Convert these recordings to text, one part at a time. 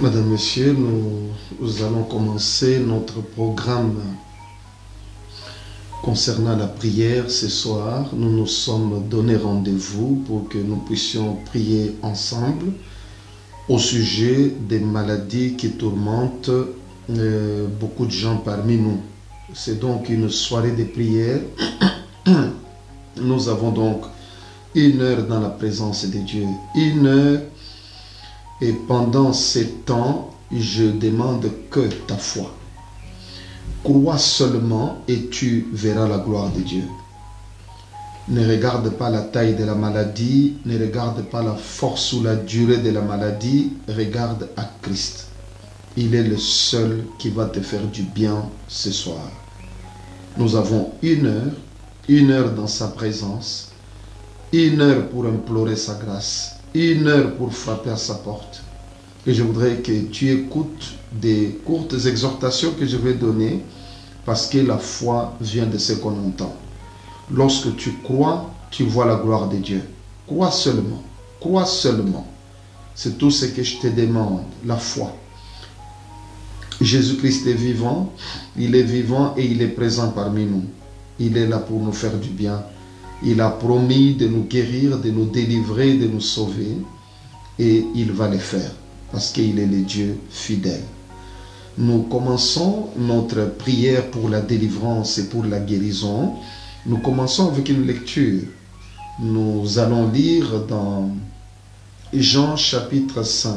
Madame, Monsieur, nous allons commencer notre programme concernant la prière ce soir. Nous nous sommes donné rendez-vous pour que nous puissions prier ensemble au sujet des maladies qui tourmentent beaucoup de gens parmi nous. C'est donc une soirée de prière. Nous avons donc 1 heure dans la présence de Dieu. 1 heure. Et pendant ces temps, je demande que ta foi. Crois seulement et tu verras la gloire de Dieu. Ne regarde pas la taille de la maladie, ne regarde pas la force ou la durée de la maladie, regarde à Christ. Il est le seul qui va te faire du bien ce soir. Nous avons 1 heure dans sa présence, 1 heure pour implorer sa grâce, 1 heure pour frapper à sa porte. Et je voudrais que tu écoutes des courtes exhortations que je vais donner parce que la foi vient de ce qu'on entend. Lorsque tu crois, tu vois la gloire de Dieu. Crois seulement. Crois seulement. C'est tout ce que je te demande, la foi. Jésus-Christ est vivant. Il est vivant et il est présent parmi nous. Il est là pour nous faire du bien. Il a promis de nous guérir, de nous délivrer, de nous sauver. Et il va le faire parce qu'il est le Dieu fidèle. Nous commençons notre prière pour la délivrance et pour la guérison. Nous commençons avec une lecture. Nous allons lire dans Jean chapitre 5.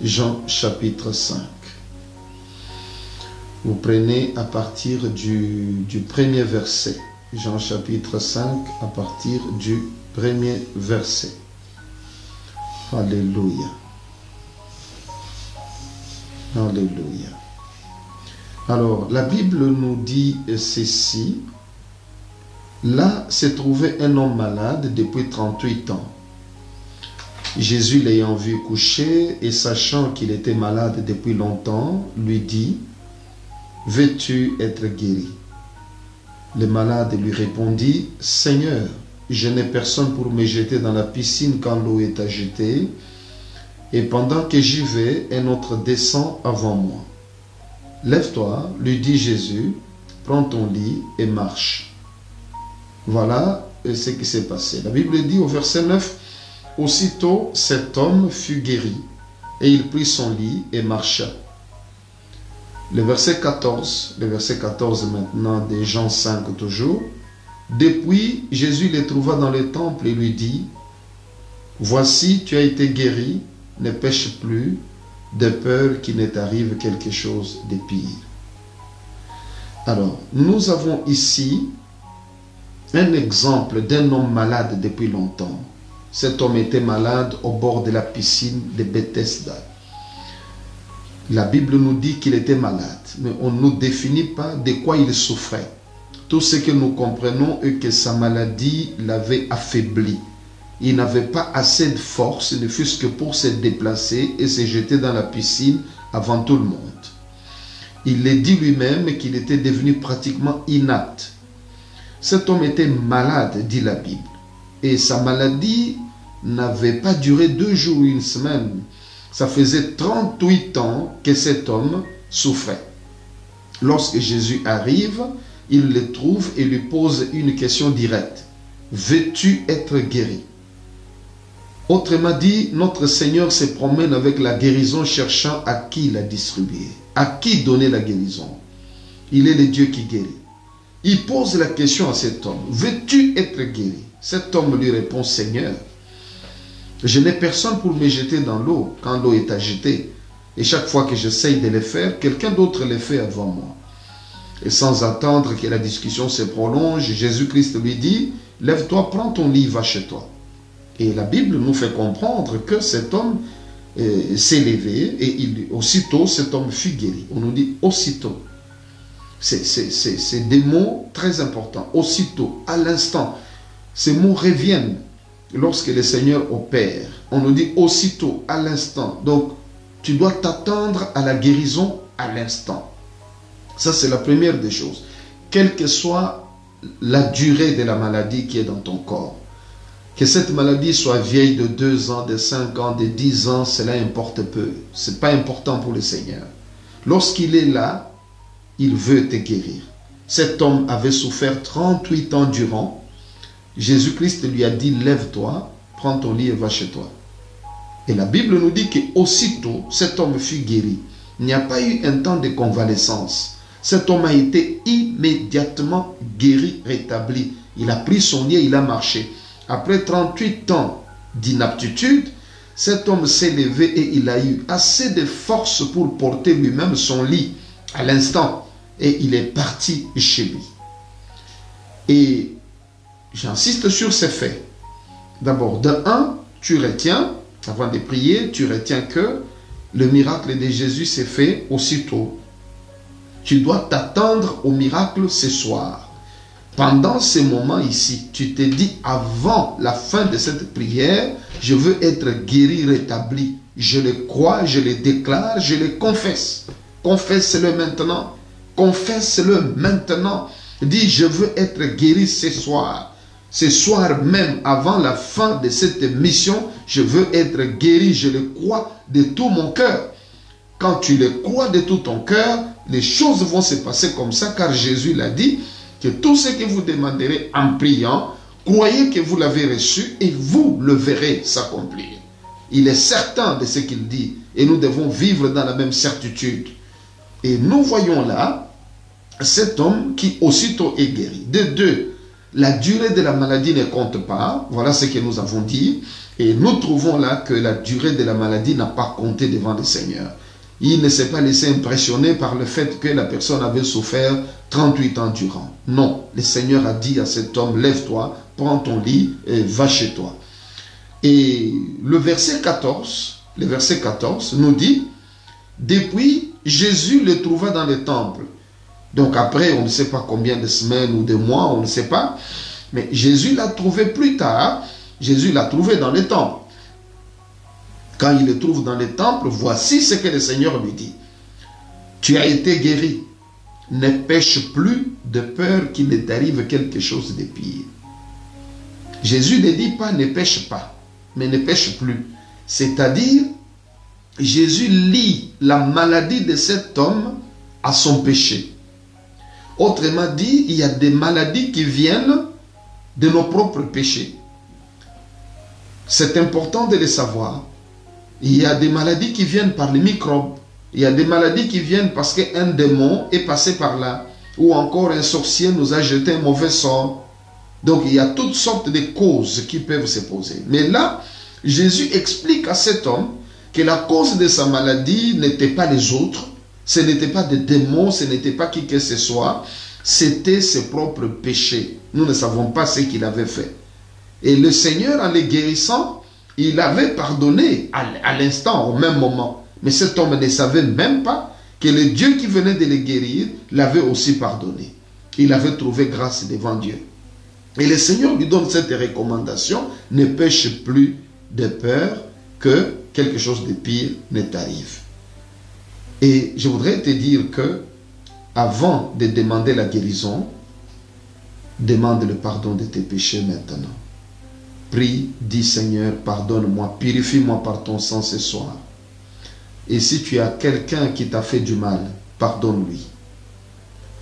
Jean chapitre 5. Vous prenez à partir du premier verset. Jean chapitre 5 à partir du premier verset. Alléluia. Alléluia. Alors, la Bible nous dit ceci. Là se trouvait un homme malade depuis 38 ans. Jésus, l'ayant vu coucher et sachant qu'il était malade depuis longtemps, lui dit, « Veux-tu être guéri ?» Le malade lui répondit, « Seigneur, je n'ai personne pour me jeter dans la piscine quand l'eau est agitée, et pendant que j'y vais, un autre descend avant moi. Lève-toi, lui dit Jésus, prends ton lit et marche. » Voilà ce qui s'est passé. La Bible dit au verset 9, « Aussitôt cet homme fut guéri, et il prit son lit et marcha. » Le verset 14 maintenant de Jean 5 toujours. « Depuis, Jésus le trouva dans le temple et lui dit, « Voici, tu as été guéri, ne pêche plus, de peur qu'il ne t'arrive quelque chose de pire. » Alors, nous avons ici un exemple d'un homme malade depuis longtemps. Cet homme était malade au bord de la piscine de Bethesda. La Bible nous dit qu'il était malade, mais on ne nous définit pas de quoi il souffrait. Tout ce que nous comprenons est que sa maladie l'avait affaibli. Il n'avait pas assez de force, ne fût-ce que pour se déplacer et se jeter dans la piscine avant tout le monde. Il le dit lui-même qu'il était devenu pratiquement inapte. Cet homme était malade, dit la Bible. Et sa maladie n'avait pas duré 2 jours ou 1 semaine. Ça faisait 38 ans que cet homme souffrait. Lorsque Jésus arrive, il le trouve et lui pose une question directe. Veux-tu être guéri? Autrement dit, notre Seigneur se promène avec la guérison cherchant à qui la distribuer, à qui donner la guérison. Il est le Dieu qui guérit. Il pose la question à cet homme. Veux-tu être guéri? Cet homme lui répond, Seigneur, je n'ai personne pour me jeter dans l'eau quand l'eau est agitée. Et chaque fois que j'essaye de le faire, quelqu'un d'autre le fait avant moi. Et sans attendre que la discussion se prolonge, Jésus-Christ lui dit, lève-toi, prends ton lit, va chez toi. Et la Bible nous fait comprendre que cet homme s'est levé et aussitôt cet homme fut guéri. On nous dit aussitôt. C'est des mots très importants. Aussitôt, à l'instant. Ces mots reviennent lorsque le Seigneur opère. On nous dit aussitôt, à l'instant. Donc, tu dois t'attendre à la guérison à l'instant. Ça, c'est la première des choses. Quelle que soit la durée de la maladie qui est dans ton corps, Que cette maladie soit vieille de 2 ans, de 5 ans, de 10 ans, cela importe peu. Ce n'est pas important pour le Seigneur. Lorsqu'il est là, il veut te guérir. Cet homme avait souffert 38 ans durant. Jésus-Christ lui a dit, lève-toi, prends ton lit et va chez toi. Et la Bible nous dit qu'aussitôt, cet homme fut guéri. Il n'y a pas eu un temps de convalescence. Cet homme a été immédiatement guéri, rétabli. Il a pris son lit et il a marché. Après 38 ans d'inaptitude, cet homme s'est levé et il a eu assez de force pour porter lui-même son lit à l'instant. Et il est parti chez lui. Et j'insiste sur ces faits. D'abord, de un, tu retiens, avant de prier, tu retiens que le miracle de Jésus s'est fait aussitôt. Tu dois t'attendre au miracle ce soir. Pendant ce moment ici, tu te dis avant la fin de cette prière, je veux être guéri, rétabli. Je le crois, je le déclare, je le confesse. Confesse-le maintenant. Confesse-le maintenant. Dis, je veux être guéri ce soir. Ce soir même, avant la fin de cette mission, je veux être guéri. Je le crois de tout mon cœur. Quand tu le crois de tout ton cœur, les choses vont se passer comme ça, car Jésus l'a dit, que tout ce que vous demanderez en priant, croyez que vous l'avez reçu et vous le verrez s'accomplir. Il est certain de ce qu'il dit et nous devons vivre dans la même certitude. Et nous voyons là cet homme qui aussitôt est guéri. De deux, la durée de la maladie ne compte pas. Voilà ce que nous avons dit. Et nous trouvons là que la durée de la maladie n'a pas compté devant le Seigneur. Il ne s'est pas laissé impressionner par le fait que la personne avait souffert 38 ans durant. Non, le Seigneur a dit à cet homme, lève-toi, prends ton lit et va chez toi. Et le verset 14 nous dit, depuis, Jésus le trouva dans le temple. Donc après, on ne sait pas combien de semaines ou de mois, on ne sait pas. Mais Jésus l'a trouvé plus tard. Jésus l'a trouvé dans le temple. Quand il le trouve dans le temple, voici ce que le Seigneur lui dit. Tu as été guéri. Ne pêche plus de peur qu'il ne t'arrive quelque chose de pire. Jésus ne dit pas ne pêche pas, mais ne pêche plus. C'est-à-dire, Jésus lie la maladie de cet homme à son péché. Autrement dit, il y a des maladies qui viennent de nos propres péchés. C'est important de le savoir. Il y a des maladies qui viennent par les microbes. Il y a des maladies qui viennent parce qu'un démon est passé par là. Ou encore un sorcier nous a jeté un mauvais sort. Donc il y a toutes sortes de causes qui peuvent se poser. Mais là, Jésus explique à cet homme que la cause de sa maladie n'était pas les autres. Ce n'était pas des démons, ce n'était pas qui que ce soit. C'était ses propres péchés. Nous ne savons pas ce qu'il avait fait. Et le Seigneur, en les guérissant, il avait pardonné à l'instant, au même moment. Mais cet homme ne savait même pas que le Dieu qui venait de le guérir l'avait aussi pardonné. Il avait trouvé grâce devant Dieu. Et le Seigneur lui donne cette recommandation, ne pêche plus de peur que quelque chose de pire ne t'arrive. Et je voudrais te dire que, avant de demander la guérison, demande le pardon de tes péchés maintenant. Prie, dis Seigneur, pardonne-moi, purifie-moi par ton sang ce soir. Et si tu as quelqu'un qui t'a fait du mal, pardonne-lui.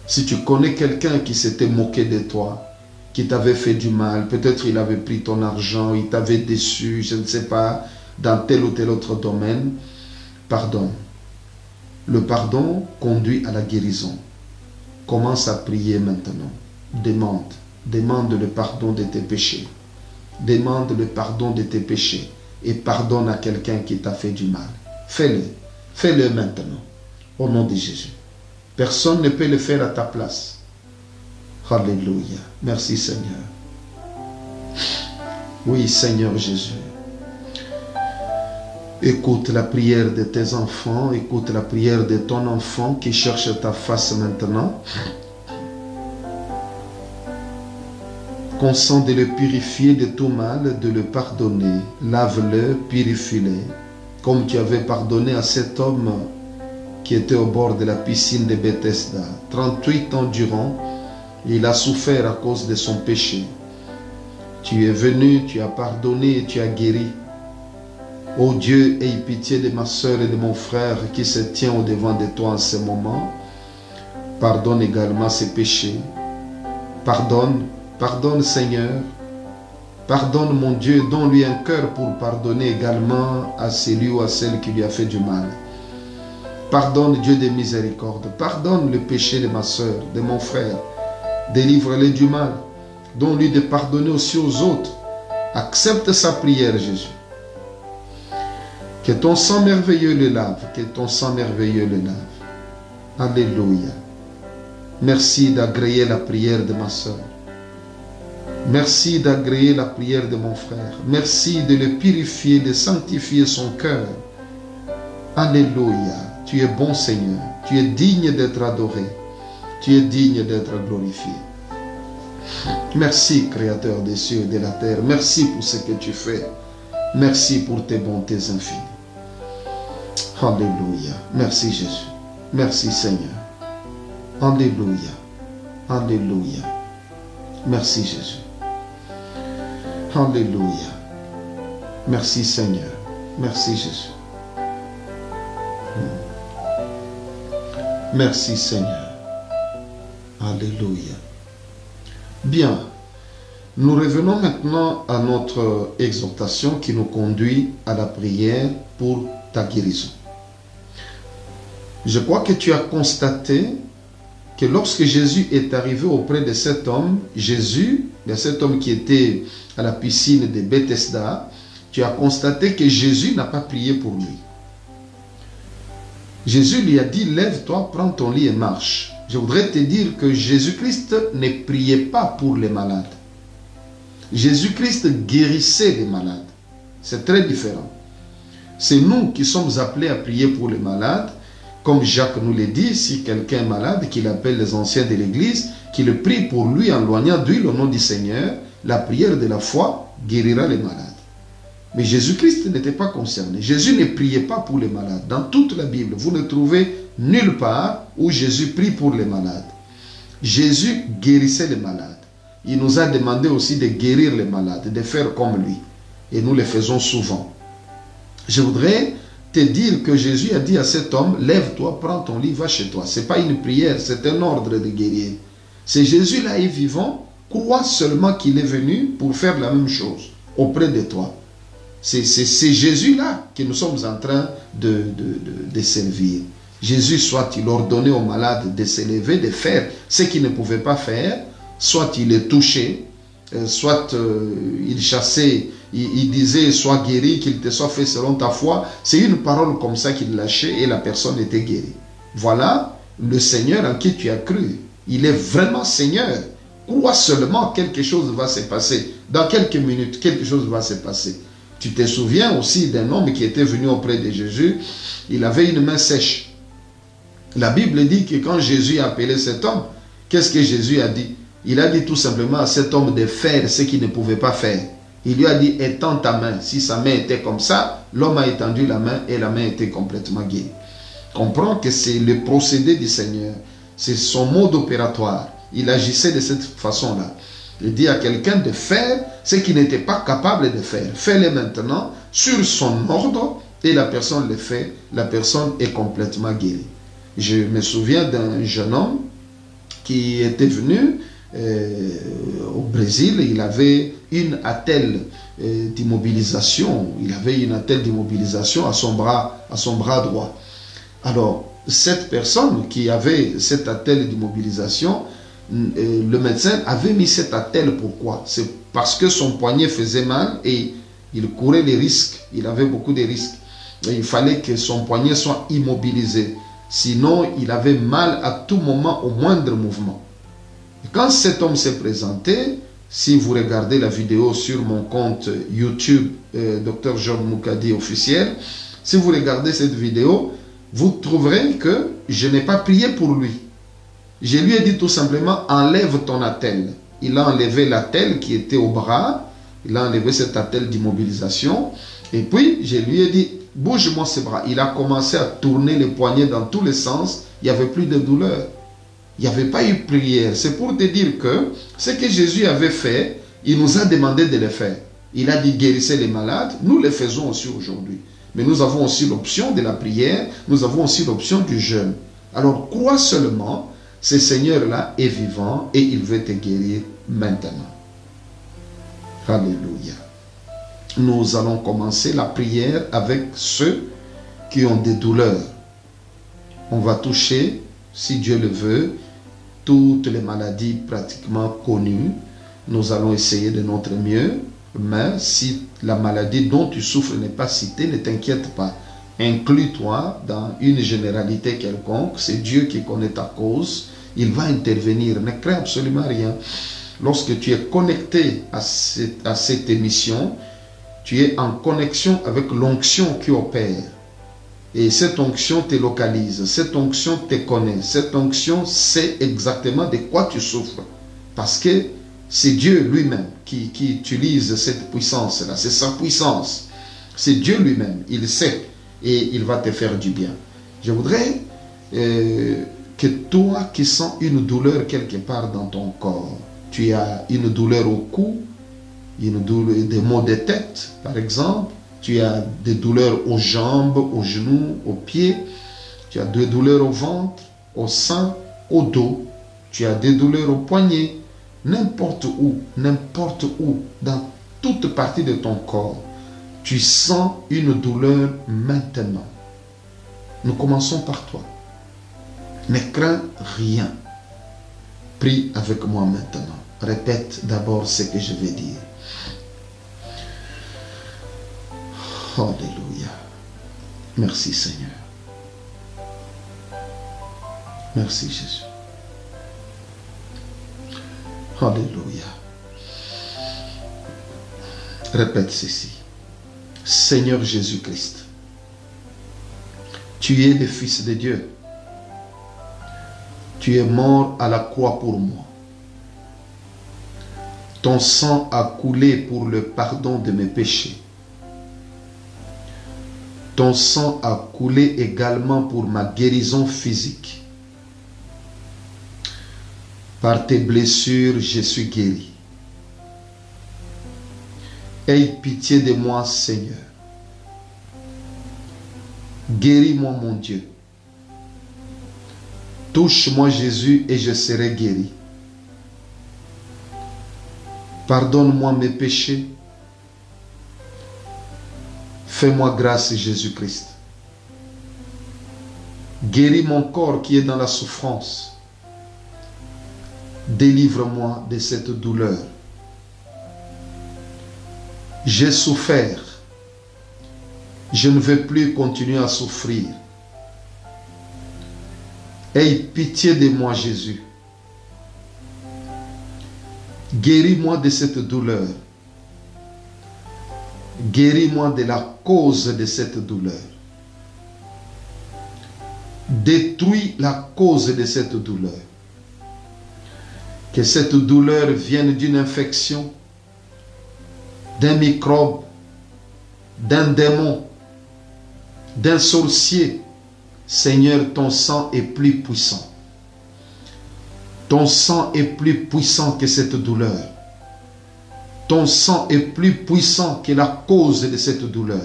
Si tu connais quelqu'un qui s'était moqué de toi, qui t'avait fait du mal, peut-être il avait pris ton argent, il t'avait déçu, je ne sais pas, dans tel ou tel autre domaine, pardonne. Le pardon conduit à la guérison. Commence à prier maintenant. Demande le pardon de tes péchés. Demande le pardon de tes péchés et pardonne à quelqu'un qui t'a fait du mal. Fais-le. Fais-le maintenant. Au nom de Jésus. Personne ne peut le faire à ta place. Alléluia. Merci Seigneur. Oui Seigneur Jésus. Écoute la prière de tes enfants. Écoute la prière de ton enfant qui cherche ta face maintenant. Consent de le purifier de tout mal, de le pardonner. Lave-le, purifie-le. Comme tu avais pardonné à cet homme qui était au bord de la piscine de Bethesda. 38 ans durant, il a souffert à cause de son péché. Tu es venu, tu as pardonné et tu as guéri. Ô Dieu, aie pitié de ma soeur et de mon frère qui se tient au-devant de toi en ce moment. Pardonne également ses péchés. Pardonne, pardonne Seigneur. Pardonne mon Dieu, donne-lui un cœur pour pardonner également à celui ou à celle qui lui a fait du mal. Pardonne Dieu de miséricorde. Pardonne le péché de ma soeur, de mon frère. Délivre-les du mal. Donne-lui de pardonner aussi aux autres. Accepte sa prière, Jésus. Que ton sang merveilleux le lave. Que ton sang merveilleux le lave. Alléluia. Merci d'agréer la prière de ma soeur. Merci d'agréer la prière de mon frère. Merci de le purifier, de sanctifier son cœur. Alléluia. Tu es bon Seigneur. Tu es digne d'être adoré. Tu es digne d'être glorifié. Merci Créateur des cieux et de la terre. Merci pour ce que tu fais. Merci pour tes bontés infinies. Alléluia. Merci Jésus. Merci Seigneur. Alléluia. Alléluia. Merci Jésus. Alléluia. Merci Seigneur. Merci Jésus. Merci Seigneur. Alléluia. Bien. Nous revenons maintenant à notre exhortation qui nous conduit à la prière pour ta guérison. Je crois que tu as constaté que lorsque Jésus est arrivé auprès de cet homme, cet homme qui était à la piscine de Bethesda, tu as constaté que Jésus n'a pas prié pour lui. Jésus lui a dit, lève-toi, prends ton lit et marche. Je voudrais te dire que Jésus-Christ ne priait pas pour les malades. Jésus-Christ guérissait les malades. C'est très différent. C'est nous qui sommes appelés à prier pour les malades. Comme Jacques nous l'a dit, si quelqu'un est malade, qu'il appelle les anciens de l'Église, qu'il prie pour lui en loignant d'huile au nom du Seigneur, la prière de la foi guérira les malades. Mais Jésus-Christ n'était pas concerné. Jésus ne priait pas pour les malades. Dans toute la Bible, vous ne trouvez nulle part où Jésus prie pour les malades. Jésus guérissait les malades. Il nous a demandé aussi de guérir les malades, de faire comme lui. Et nous le faisons souvent. Je voudrais te dire que Jésus a dit à cet homme, lève-toi, prends ton lit, va chez toi. Ce n'est pas une prière, c'est un ordre de guérir. C'est Jésus-là est vivant, crois seulement qu'il est venu pour faire la même chose auprès de toi. C'est Jésus-là que nous sommes en train de servir. Jésus, soit il ordonnait aux malades de se lever, de faire ce qu'ils ne pouvaient pas faire, soit il les touchait, soit il chassait, il disait, sois guéri, qu'il te soit fait selon ta foi. C'est une parole comme ça qu'il lâchait et la personne était guérie. Voilà le Seigneur en qui tu as cru. Il est vraiment Seigneur. Crois seulement, quelque chose va se passer. Dans quelques minutes, quelque chose va se passer. Tu te souviens aussi d'un homme qui était venu auprès de Jésus. Il avait une main sèche. La Bible dit que quand Jésus a appelé cet homme, qu'est-ce que Jésus a dit? Il a dit tout simplement à cet homme de faire ce qu'il ne pouvait pas faire. Il lui a dit, étends ta main. Si sa main était comme ça, l'homme a étendu la main et la main était complètement guérie. Comprends que c'est le procédé du Seigneur. C'est son mode opératoire. Il agissait de cette façon-là. Il dit à quelqu'un de faire ce qu'il n'était pas capable de faire. Fais-le maintenant sur son ordre et la personne le fait. La personne est complètement guérie. Je me souviens d'un jeune homme qui était venu au Brésil. Il avait une attelle d'immobilisation. Il avait une attelle d'immobilisation à son bras droit. Alors, cette personne qui avait cette attelle d'immobilisation, le médecin avait mis cette attelle. Pourquoi? C'est parce que son poignet faisait mal et il courait les risques. Il avait beaucoup de risques. Et il fallait que son poignet soit immobilisé. Sinon, il avait mal à tout moment, au moindre mouvement. Et quand cet homme s'est présenté, si vous regardez la vidéo sur mon compte YouTube, Dr John Moukadi officiel, si vous regardez cette vidéo, vous trouverez que je n'ai pas prié pour lui. Je lui ai dit tout simplement, enlève ton attelle. Il a enlevé l'attelle qui était au bras, il a enlevé cette attelle d'immobilisation, et puis je lui ai dit, bouge-moi ses bras. Il a commencé à tourner les poignets dans tous les sens, il n'y avait plus de douleur. Il n'y avait pas eu prière. C'est pour te dire que ce que Jésus avait fait, Il nous a demandé de le faire. Il a dit guérissez les malades. Nous le faisons aussi aujourd'hui. Mais nous avons aussi l'option de la prière. Nous avons aussi l'option du jeûne. Alors crois seulement, ce Seigneur-là est vivant et il veut te guérir maintenant. Alléluia. Nous allons commencer la prière avec ceux qui ont des douleurs. On va toucher, si Dieu le veut, toutes les maladies pratiquement connues. Nous allons essayer de notre mieux, mais si la maladie dont tu souffres n'est pas citée, ne t'inquiète pas. Inclus-toi dans une généralité quelconque, c'est Dieu qui connaît ta cause, il va intervenir, ne crains absolument rien. Lorsque tu es connecté à cette émission, tu es en connexion avec l'onction qui opère. Et cette onction te localise, cette onction te connaît, cette onction sait exactement de quoi tu souffres. Parce que c'est Dieu lui-même qui utilise cette puissance-là, c'est sa puissance. C'est Dieu lui-même, il sait et il va te faire du bien. Je voudrais que toi qui sens une douleur quelque part dans ton corps, tu as une douleur au cou, une douleur, des maux de tête par exemple, tu as des douleurs aux jambes, aux genoux, aux pieds, tu as des douleurs au ventre, au sein, au dos, tu as des douleurs aux poignets, n'importe où, dans toute partie de ton corps, tu sens une douleur maintenant. Nous commençons par toi. Ne crains rien. Prie avec moi maintenant. Répète d'abord ce que je vais dire. Alléluia. Merci Seigneur. Merci Jésus. Alléluia. Répète ceci. Seigneur Jésus-Christ, tu es le Fils de Dieu. Tu es mort à la croix pour moi. Ton sang a coulé pour le pardon de mes péchés. Ton sang a coulé également pour ma guérison physique. Par tes blessures, je suis guéri. Aie pitié de moi, Seigneur. Guéris-moi, mon Dieu. Touche-moi, Jésus, et je serai guéri. Pardonne-moi mes péchés. Fais-moi grâce, Jésus-Christ. Guéris mon corps qui est dans la souffrance. Délivre-moi de cette douleur. J'ai souffert. Je ne veux plus continuer à souffrir. Aie pitié de moi, Jésus. Guéris-moi de cette douleur. Guéris-moi de la cause de cette douleur. Détruis la cause de cette douleur. Que cette douleur vienne d'une infection, d'un microbe, d'un démon, d'un sorcier. Seigneur, ton sang est plus puissant. Ton sang est plus puissant que cette douleur. Ton sang est plus puissant que la cause de cette douleur.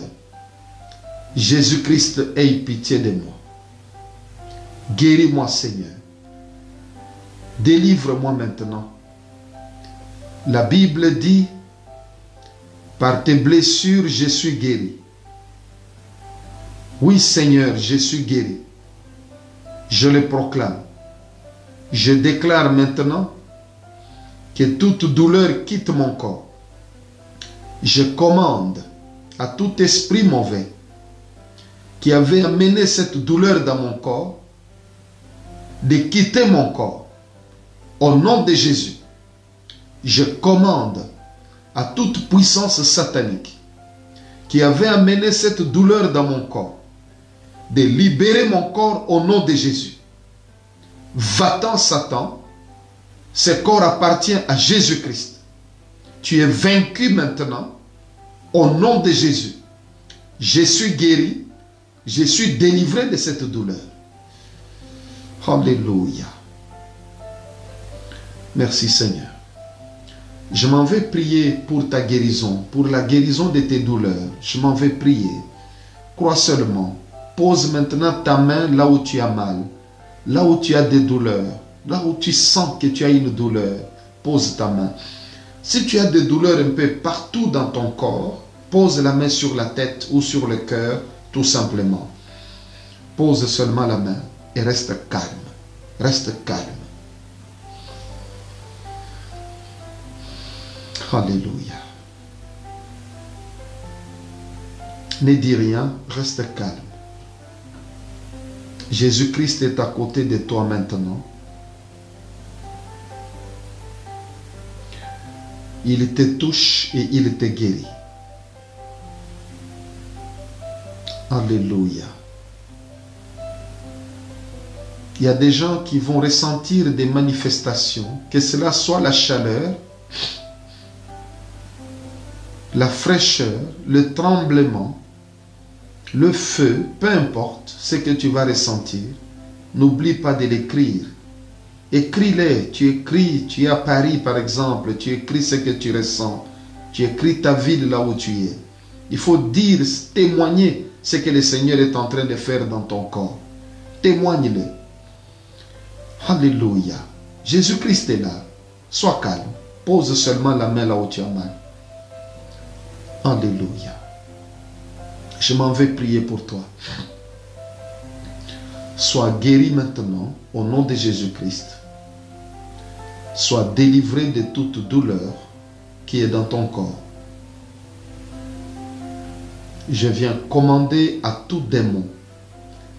Jésus-Christ, aie pitié de moi. Guéris-moi, Seigneur. Délivre-moi maintenant. La Bible dit, par tes blessures, je suis guéri. Oui, Seigneur, je suis guéri. Je le proclame. Je déclare maintenant que toute douleur quitte mon corps. Je commande à tout esprit mauvais qui avait amené cette douleur dans mon corps de quitter mon corps. Au nom de Jésus, je commande à toute puissance satanique qui avait amené cette douleur dans mon corps de libérer mon corps au nom de Jésus. Va-t'en, Satan. Ce corps appartient à Jésus-Christ. Tu es vaincu maintenant au nom de Jésus. Je suis guéri. Je suis délivré de cette douleur. Alléluia. Merci Seigneur. Je m'en vais prier pour ta guérison, pour la guérison de tes douleurs. Je m'en vais prier. Crois seulement. Pose maintenant ta main là où tu as mal, là où tu as des douleurs, là où tu sens que tu as une douleur. Pose ta main. Si tu as des douleurs un peu partout dans ton corps, pose la main sur la tête ou sur le cœur, tout simplement. Pose seulement la main et reste calme. Reste calme. Alléluia. Ne dis rien, reste calme. Jésus-Christ est à côté de toi maintenant. Il te touche et il te guérit. Alléluia. Il y a des gens qui vont ressentir des manifestations, que cela soit la chaleur, la fraîcheur, le tremblement, le feu, peu importe ce que tu vas ressentir. N'oublie pas de l'écrire. Écris-les. Tu écris, tu es à Paris par exemple, tu écris ce que tu ressens. Tu écris ta ville là où tu es. Il faut dire, témoigner ce que le Seigneur est en train de faire dans ton corps. Témoigne-le. Alléluia. Jésus-Christ est là. Sois calme. Pose seulement la main là où tu as mal. Alléluia. Je m'en vais prier pour toi. Sois guéri maintenant au nom de Jésus-Christ. Sois délivré de toute douleur qui est dans ton corps. Je viens commander à tout démon,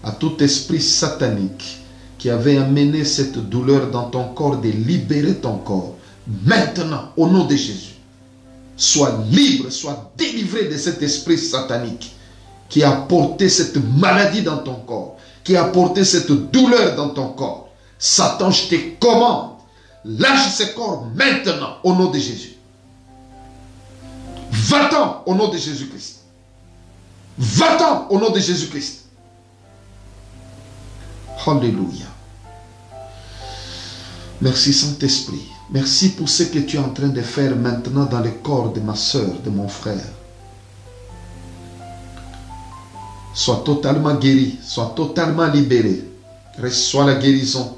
à tout esprit satanique qui avait amené cette douleur dans ton corps de libérer ton corps. Maintenant, au nom de Jésus, sois libre, sois délivré de cet esprit satanique qui a porté cette maladie dans ton corps, qui a porté cette douleur dans ton corps. Satan, je te commande, lâche ce corps maintenant au nom de Jésus. Va-t'en au nom de Jésus-Christ. Va-t'en au nom de Jésus-Christ. Alléluia. Merci Saint-Esprit. Merci pour ce que tu es en train de faire maintenant dans le corps de ma soeur, de mon frère. Sois totalement guéri, sois totalement libéré. Reçois la guérison.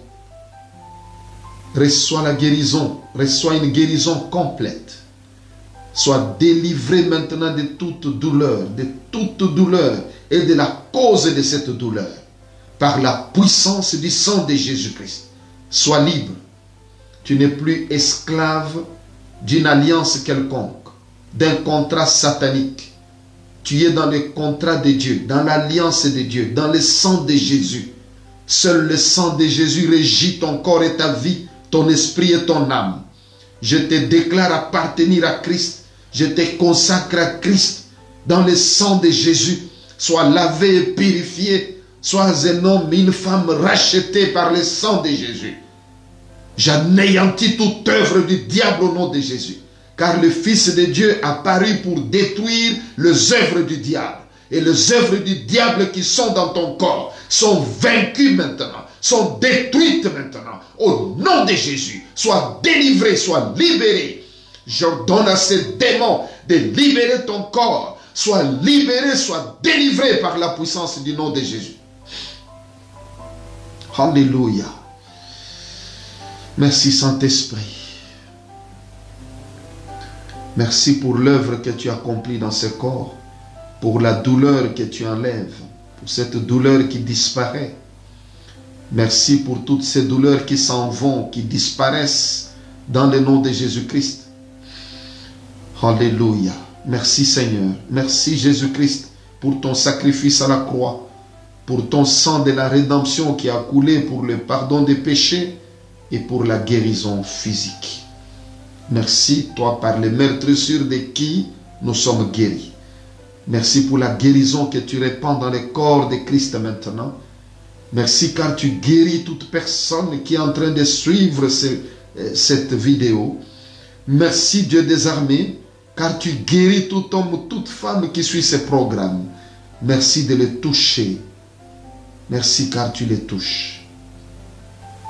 Reçois la guérison. Reçois une guérison complète. Sois délivré maintenant de toute douleur et de la cause de cette douleur. Par la puissance du sang de Jésus-Christ. Sois libre. Tu n'es plus esclave d'une alliance quelconque, d'un contrat satanique. Tu es dans le contrat de Dieu, dans l'alliance de Dieu, dans le sang de Jésus. Seul le sang de Jésus régit ton corps et ta vie, ton esprit et ton âme. Je te déclare appartenir à Christ. Je te consacre à Christ. Dans le sang de Jésus, sois lavé et purifié. Sois un homme, une femme rachetés par le sang de Jésus. J'anéantis toute œuvre du diable au nom de Jésus. Car le Fils de Dieu a paru pour détruire les œuvres du diable. Et les œuvres du diable qui sont dans ton corps sont vaincues maintenant, sont détruites maintenant. Au nom de Jésus, sois délivré, sois libéré. J'ordonne à ces démons de libérer ton corps. Sois libéré, sois délivré par la puissance du nom de Jésus. Alléluia. Merci Saint-Esprit. Merci pour l'œuvre que tu accomplis dans ce corps, pour la douleur que tu enlèves, pour cette douleur qui disparaît. Merci pour toutes ces douleurs qui s'en vont, qui disparaissent dans le nom de Jésus-Christ. Alléluia. Merci Seigneur. Merci Jésus-Christ pour ton sacrifice à la croix, pour ton sang de la rédemption qui a coulé pour le pardon des péchés et pour la guérison physique. Merci, toi, par les meurtrissures de qui nous sommes guéris. Merci pour la guérison que tu répands dans le corps de Christ maintenant. Merci car tu guéris toute personne qui est en train de suivre cette vidéo. Merci Dieu des armées, car tu guéris tout homme ou toute femme qui suit ce programme. Merci de les toucher. Merci car tu les touches.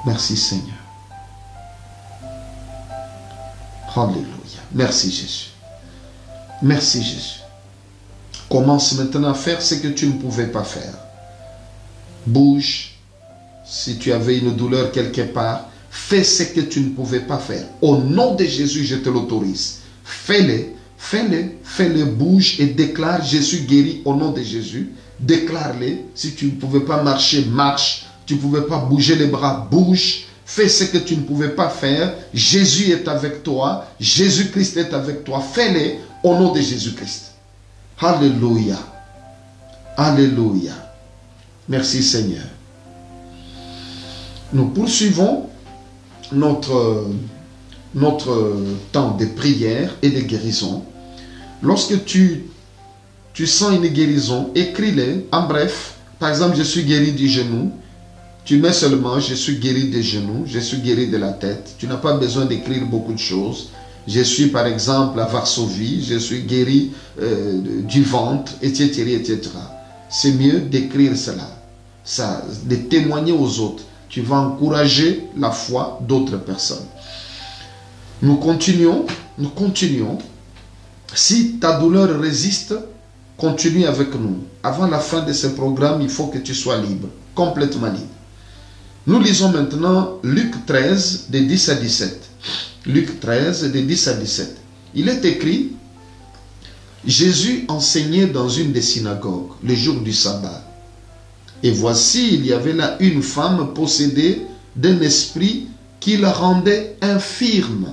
Merci Seigneur. Alléluia. Merci Jésus. Merci Jésus. Commence maintenant à faire ce que tu ne pouvais pas faire. Bouge. Si tu avais une douleur quelque part, fais ce que tu ne pouvais pas faire. Au nom de Jésus, je te l'autorise. Fais-le, fais-le, fais-le, bouge et déclare Jésus guéri au nom de Jésus. Déclare-le. Si tu ne pouvais pas marcher, marche. Tu ne pouvais pas bouger les bras, bouge. Fais ce que tu ne pouvais pas faire. Jésus est avec toi. Jésus-Christ est avec toi. Fais-le au nom de Jésus-Christ. Alléluia. Alléluia. Merci Seigneur. Nous poursuivons notre temps de prière et de guérison. Lorsque tu sens une guérison, écris-le en bref. Par exemple, je suis guéri du genou. Tu mets seulement, je suis guéri des genoux, je suis guéri de la tête. Tu n'as pas besoin d'écrire beaucoup de choses. Je suis par exemple à Varsovie, je suis guéri du ventre, etc., etc. C'est mieux d'écrire cela, de témoigner aux autres. Tu vas encourager la foi d'autres personnes. Nous continuons. Si ta douleur résiste, continue avec nous. Avant la fin de ce programme, il faut que tu sois libre, complètement libre. Nous lisons maintenant Luc 13, de 10 à 17. Luc 13, de 10 à 17. Il est écrit, Jésus enseignait dans une des synagogues, le jour du sabbat. Et voici, il y avait là une femme possédée d'un esprit qui la rendait infirme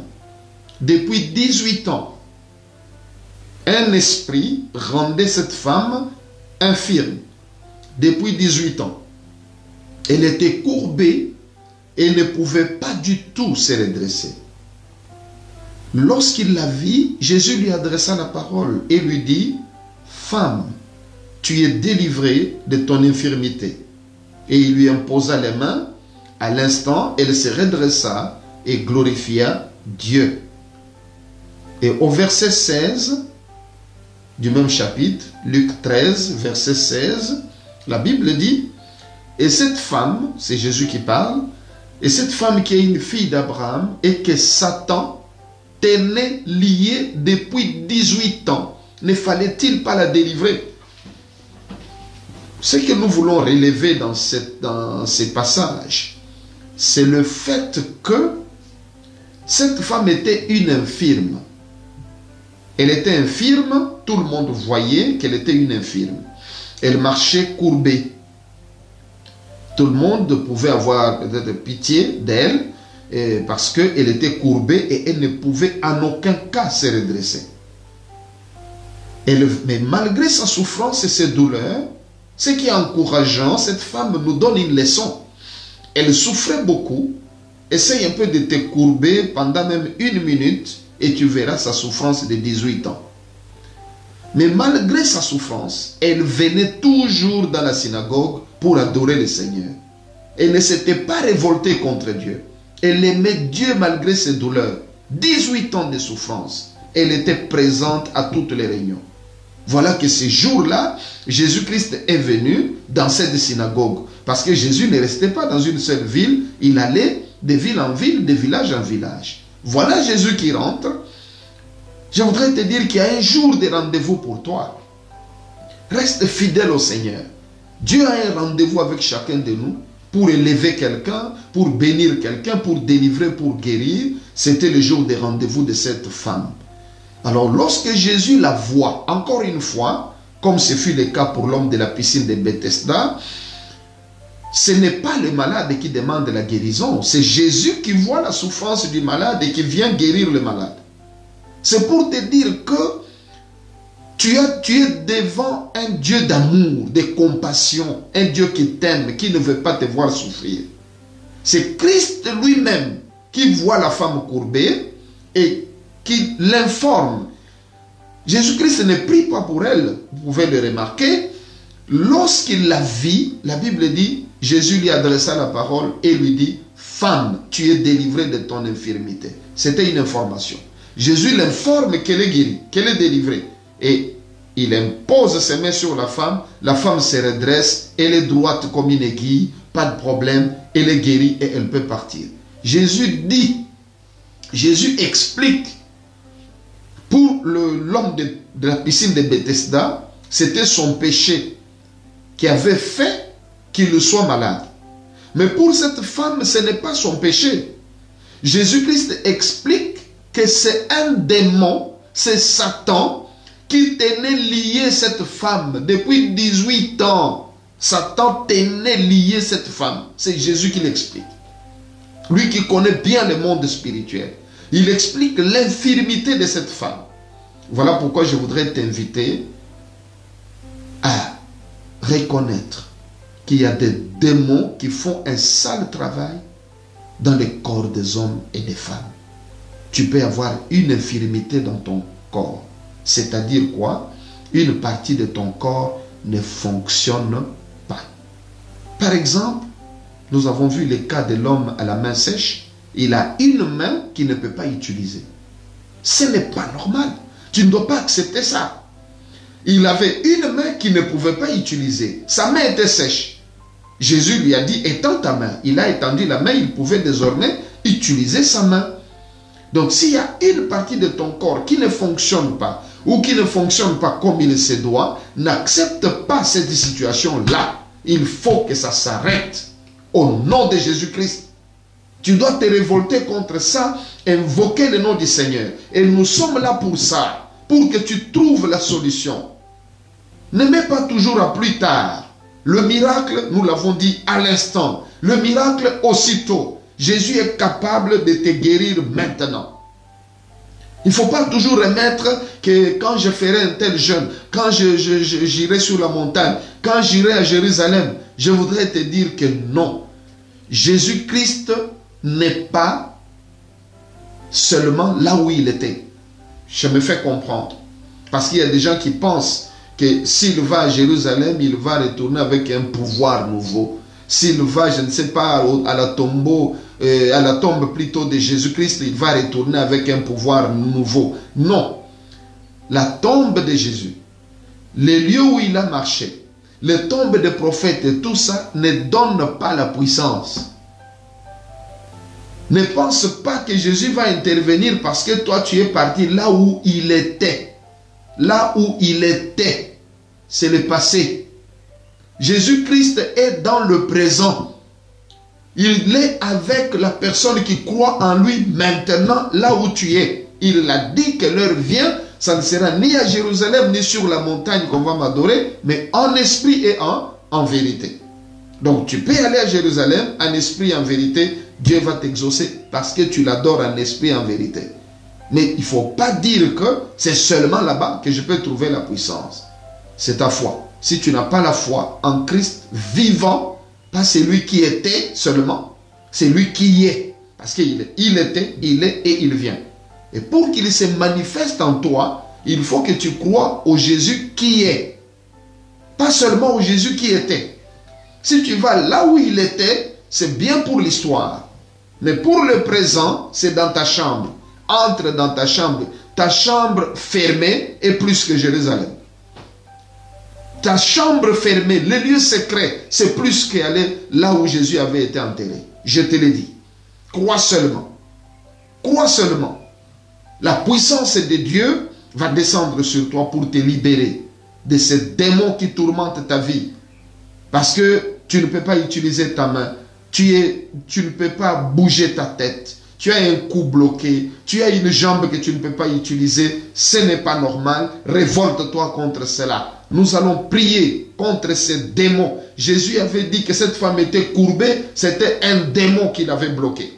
depuis 18 ans. Un esprit rendait cette femme infirme depuis 18 ans. Elle était courbée et ne pouvait pas du tout se redresser. Lorsqu'il la vit, Jésus lui adressa la parole et lui dit, « Femme, tu es délivrée de ton infirmité. » Et il lui imposa les mains. À l'instant, elle se redressa et glorifia Dieu. Et au verset 16 du même chapitre, Luc 13, verset 16, la Bible dit, et cette femme, c'est Jésus qui parle, et cette femme qui est une fille d'Abraham et que Satan tenait liée depuis 18 ans, ne fallait-il pas la délivrer? Ce que nous voulons relever dans ces passages, c'est le fait que cette femme était une infirme. Elle était infirme, tout le monde voyait qu'elle était une infirme. Elle marchait courbée. Tout le monde pouvait avoir peut-être pitié d'elle parce qu'elle était courbée et elle ne pouvait en aucun cas se redresser. Mais malgré sa souffrance et ses douleurs, ce qui est encourageant, cette femme nous donne une leçon. Elle souffrait beaucoup. Essaye un peu de te courber pendant même 1 minute et tu verras sa souffrance de 18 ans. Mais malgré sa souffrance, elle venait toujours dans la synagogue pour adorer le Seigneur. Elle ne s'était pas révoltée contre Dieu. Elle aimait Dieu malgré ses douleurs. 18 ans de souffrance. Elle était présente à toutes les réunions. Voilà que ce jour-là, Jésus-Christ est venu dans cette synagogue. Parce que Jésus ne restait pas dans une seule ville. Il allait de ville en ville, de village en village. Voilà Jésus qui rentre. Je voudrais te dire qu'il y a un jour de rendez-vous pour toi. Reste fidèle au Seigneur. Dieu a un rendez-vous avec chacun de nous pour élever quelqu'un, pour bénir quelqu'un, pour délivrer, pour guérir. C'était le jour de rendez-vous de cette femme. Alors lorsque Jésus la voit, encore une fois, comme ce fut le cas pour l'homme de la piscine de Bethesda, ce n'est pas le malade qui demande la guérison, c'est Jésus qui voit la souffrance du malade et qui vient guérir le malade. C'est pour te dire que tu es devant un Dieu d'amour, de compassion, un Dieu qui t'aime, qui ne veut pas te voir souffrir. C'est Christ lui-même qui voit la femme courbée et qui l'informe. Jésus-Christ ne prie pas pour elle, vous pouvez le remarquer. Lorsqu'il la vit, la Bible dit, Jésus lui adressa la parole et lui dit, « Femme, tu es délivrée de ton infirmité. » C'était une information. Jésus l'informe qu'elle est guérie, qu'elle est délivrée. Et il impose ses mains sur la femme se redresse, elle est droite comme une aiguille, pas de problème, elle est guérie et elle peut partir. Jésus dit, Jésus explique Pour l'homme de la piscine de Bethesda, c'était son péché qui avait fait qu'il soit malade. Mais pour cette femme, ce n'est pas son péché. Jésus-Christ explique que c'est un démon, c'est Satan, qui tenait lié cette femme depuis 18 ans. Satan tenait lié cette femme. C'est Jésus qui l'explique. Lui qui connaît bien le monde spirituel. Il explique l'infirmité de cette femme. Voilà pourquoi je voudrais t'inviter à reconnaître qu'il y a des démons qui font un sale travail dans le corps des hommes et des femmes. Tu peux avoir une infirmité dans ton corps. C'est-à-dire quoi? Une partie de ton corps ne fonctionne pas. Par exemple, nous avons vu le cas de l'homme à la main sèche. Il a une main qu'il ne peut pas utiliser. Ce n'est pas normal. Tu ne dois pas accepter ça. Il avait une main qu'il ne pouvait pas utiliser. Sa main était sèche. Jésus lui a dit, étends ta main. Il a étendu la main, il pouvait désormais utiliser sa main. Donc s'il y a une partie de ton corps qui ne fonctionne pas, ou qui ne fonctionne pas comme il se doit, n'accepte pas cette situation-là. Il faut que ça s'arrête. Au nom de Jésus-Christ. Tu dois te révolter contre ça, invoquer le nom du Seigneur. Et nous sommes là pour ça, pour que tu trouves la solution. Ne mets pas toujours à plus tard. Le miracle, nous l'avons dit à l'instant. Le miracle aussitôt. Jésus est capable de te guérir maintenant. Il ne faut pas toujours remettre que quand je ferai un tel jeûne, quand j'irai sur la montagne, quand j'irai à Jérusalem, je voudrais te dire que non. Jésus-Christ n'est pas seulement là où il était. Je me fais comprendre. Parce qu'il y a des gens qui pensent que s'il va à Jérusalem, il va retourner avec un pouvoir nouveau. S'il va, je ne sais pas, à la tombe plutôt de Jésus-Christ, il va retourner avec un pouvoir nouveau. Non. La tombe de Jésus, les lieux où il a marché, les tombes des prophètes et tout ça ne donnent pas la puissance. Ne pense pas que Jésus va intervenir parce que toi tu es parti là où il était. Là où il était. C'est le passé. Jésus-Christ est dans le présent. Il est avec la personne qui croit en lui maintenant là où tu es. Il a dit que l'heure vient, ça ne sera ni à Jérusalem ni sur la montagne qu'on va m'adorer, mais en esprit et en vérité. Donc tu peux aller à Jérusalem en esprit et en vérité. Dieu va t'exaucer parce que tu l'adores en esprit et en vérité. Mais il ne faut pas dire que c'est seulement là-bas que je peux trouver la puissance. C'est ta foi. Si tu n'as pas la foi en Christ vivant, pas celui qui était seulement, c'est lui qui est. Parce qu'il était, il est et il vient. Et pour qu'il se manifeste en toi, il faut que tu crois au Jésus qui est. Pas seulement au Jésus qui était. Si tu vas là où il était, c'est bien pour l'histoire. Mais pour le présent, c'est dans ta chambre. Entre dans ta chambre. Ta chambre fermée est plus que Jérusalem. Ta chambre fermée, le lieu secret, c'est plus qu'aller là où Jésus avait été enterré. Je te l'ai dit. Crois seulement. Crois seulement. La puissance de Dieu va descendre sur toi pour te libérer de ces démons qui tourmentent ta vie. Parce que tu ne peux pas utiliser ta main. Tu ne peux pas bouger ta tête. Tu as un cou bloqué. Tu as une jambe que tu ne peux pas utiliser. Ce n'est pas normal. Révolte-toi contre cela. Nous allons prier contre ces démons. Jésus avait dit que cette femme était courbée. C'était un démon qui l'avait bloquée.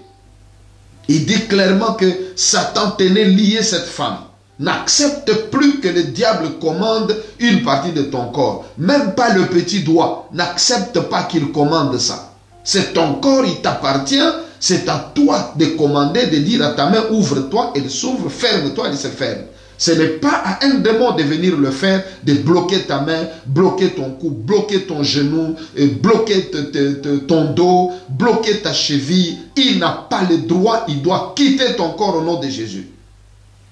Il dit clairement que Satan tenait lié cette femme. N'accepte plus que le diable commande une partie de ton corps. Même pas le petit doigt. N'accepte pas qu'il commande ça. C'est ton corps, il t'appartient. C'est à toi de commander, de dire à ta main, ouvre-toi, elle s'ouvre, ferme-toi, elle se ferme. Ce n'est pas à un démon de venir le faire, de bloquer ta main, bloquer ton cou, bloquer ton genou, bloquer ton dos, bloquer ta cheville. Il n'a pas le droit, il doit quitter ton corps au nom de Jésus.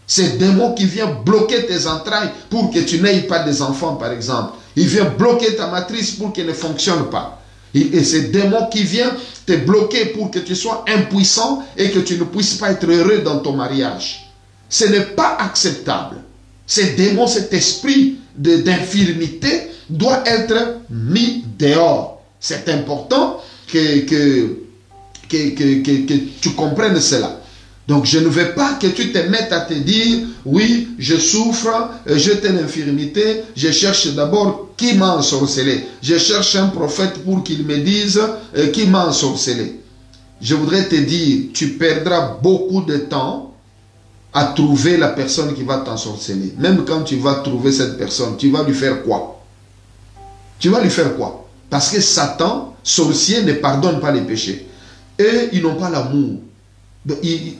C'est démon qui vient bloquer tes entrailles pour que tu n'aies pas des enfants, par exemple. Il vient bloquer ta matrice pour qu'elle ne fonctionne pas. Et c'est démon qui vient te bloquer pour que tu sois impuissant et que tu ne puisses pas être heureux dans ton mariage. Ce n'est pas acceptable. Ces démons, cet esprit d'infirmité doit être mis dehors. C'est important que tu comprennes cela. Donc, je ne veux pas que tu te mettes à te dire, oui, je souffre, j'ai telle infirmité, je cherche d'abord qui m'a ensorcelé. Je cherche un prophète pour qu'il me dise qui m'a ensorcelé. Je voudrais te dire, tu perdras beaucoup de temps à trouver la personne qui va t'ensorceler. Même quand tu vas trouver cette personne, tu vas lui faire quoi? Tu vas lui faire quoi? Parce que Satan, sorcier, ne pardonne pas les péchés. Eux, ils n'ont pas l'amour.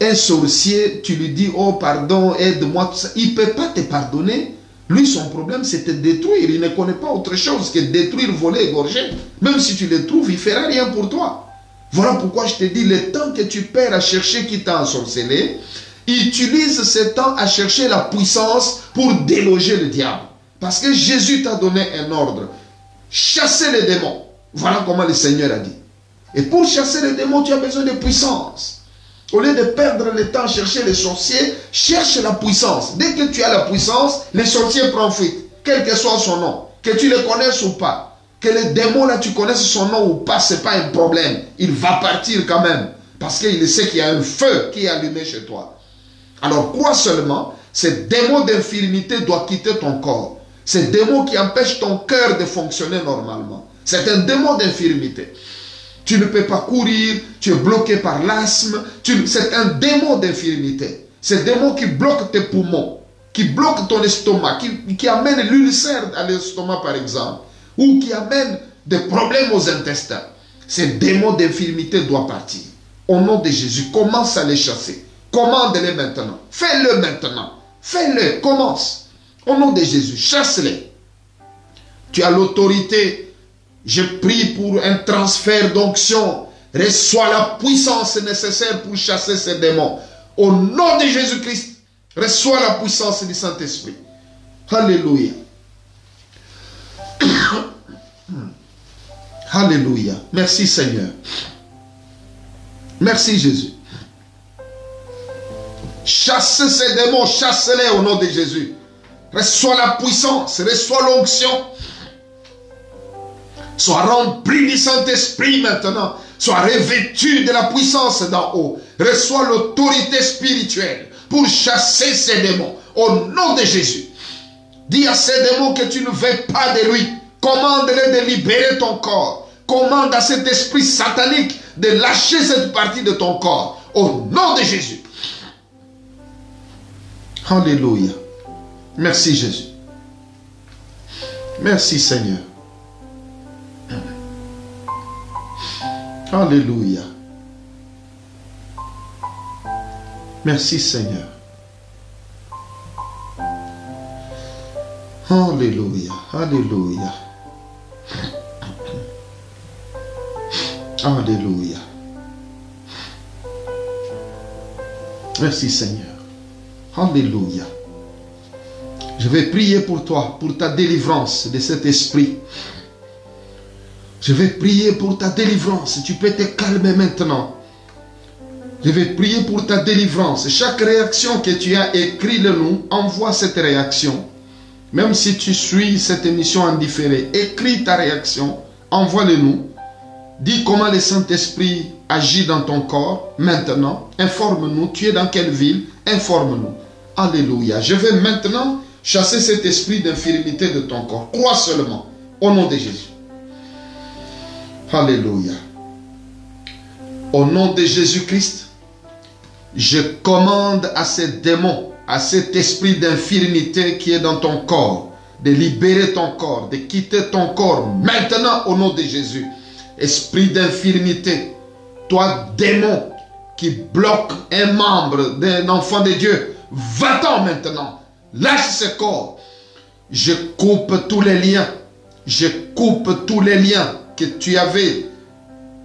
Un sorcier, tu lui dis, oh pardon, aide-moi, tout ça. Il ne peut pas te pardonner. Lui, son problème, c'est te détruire. Il ne connaît pas autre chose que détruire, voler, égorger. Même si tu le trouves, il ne fera rien pour toi. Voilà pourquoi je te dis, le temps que tu perds à chercher qui t'a ensorcelé, utilise ce temps à chercher la puissance pour déloger le diable. Parce que Jésus t'a donné un ordre. Chasser les démons. Voilà comment le Seigneur a dit. Et pour chasser les démons, tu as besoin de puissance. Au lieu de perdre le temps à chercher les sorciers, cherche la puissance. Dès que tu as la puissance, les sorciers prennent fuite. Quel que soit son nom. Que tu le connaisses ou pas. Que le démon là, tu connaisses son nom ou pas, ce n'est pas un problème. Il va partir quand même. Parce qu'il sait qu'il y a un feu qui est allumé chez toi. Alors crois seulement, ce démon d'infirmité doit quitter ton corps. Ce démon qui empêche ton cœur de fonctionner normalement. C'est un démon d'infirmité. Tu ne peux pas courir, tu es bloqué par l'asthme. C'est un démon d'infirmité. C'est un démon qui bloque tes poumons, qui bloque ton estomac, qui amène l'ulcère à l'estomac par exemple, ou qui amène des problèmes aux intestins. Ce démon d'infirmité doit partir. Au nom de Jésus, commence à les chasser. Commande-les maintenant. Fais-le maintenant. Fais-le. Commence. Au nom de Jésus, chasse-les. Tu as l'autorité. Je prie pour un transfert d'onction. Reçois la puissance nécessaire pour chasser ces démons. Au nom de Jésus-Christ, reçois la puissance du Saint-Esprit. Alléluia. Alléluia. Merci Seigneur. Merci Jésus. Chasse ces démons, chasse-les au nom de Jésus. Reçois la puissance, reçois l'onction. Sois rempli du Saint-Esprit maintenant. Sois revêtu de la puissance d'en haut. Reçois l'autorité spirituelle pour chasser ces démons. Au nom de Jésus. Dis à ces démons que tu ne veux pas de lui. Commande-les de libérer ton corps. Commande à cet esprit satanique de lâcher cette partie de ton corps. Au nom de Jésus. Alléluia. Merci Jésus. Merci Seigneur. Alléluia. Merci Seigneur. Alléluia. Alléluia. Alléluia. Merci Seigneur. Alléluia. Je vais prier pour toi, pour ta délivrance de cet esprit. Je vais prier pour ta délivrance. Tu peux te calmer maintenant. Je vais prier pour ta délivrance. Chaque réaction que tu as, écris-le nous. Envoie cette réaction. Même si tu suis cette émission en différé, écris ta réaction. Envoie-le nous. Dis comment le Saint-Esprit agit dans ton corps. Maintenant, informe-nous. Tu es dans quelle ville? Informe-nous. Alléluia. Je vais maintenant chasser cet esprit d'infirmité de ton corps. Crois seulement. Au nom de Jésus. Alléluia. Au nom de Jésus-Christ, je commande à ces démons, à cet esprit d'infirmité qui est dans ton corps, de libérer ton corps, de quitter ton corps maintenant au nom de Jésus. Esprit d'infirmité, toi démon qui bloque un membre d'un enfant de Dieu, va-t'en maintenant, lâche ce corps. Je coupe tous les liens, je coupe tous les liens que tu avais